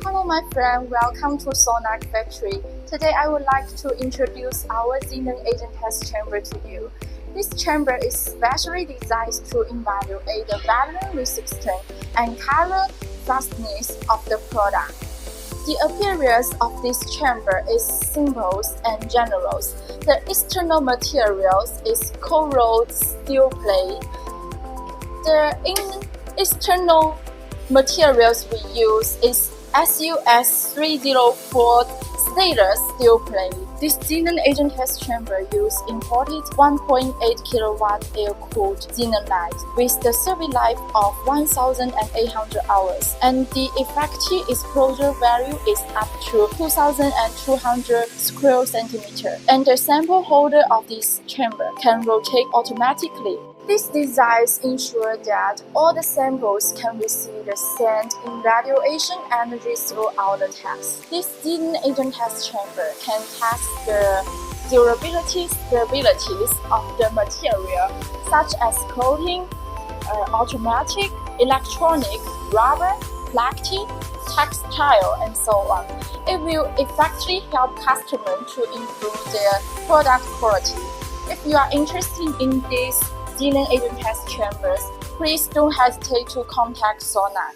Hello my friend, welcome to Sonacme factory. Today I would like to introduce our Xenon Agent Test Chamber to you. This chamber is specially designed to evaluate the battery resistance and current fastness of the product. The appearance of this chamber is simple and general. The external materials is cold-rolled steel plate. The external materials we use is SUS 304 stainless steel plate. This Xenon Agent Test Chamber uses imported 1.8 kW air-cooled xenon light with the service life of 1,800 hours, and the effective exposure value is up to 2,200 square centimeters, and the sample holder of this chamber can rotate automatically. These designs ensure that all the samples can receive the same irradiation energy throughout the test. This Xenon Agent Test Chamber can test the durability, stabilities of the material, such as coating, automatic, electronic, rubber, plastic, textile, and so on. It will effectively help customers to improve their product quality. If you are interested in this Xenon Agent Test Chambers, please don't hesitate to contact Sonacme.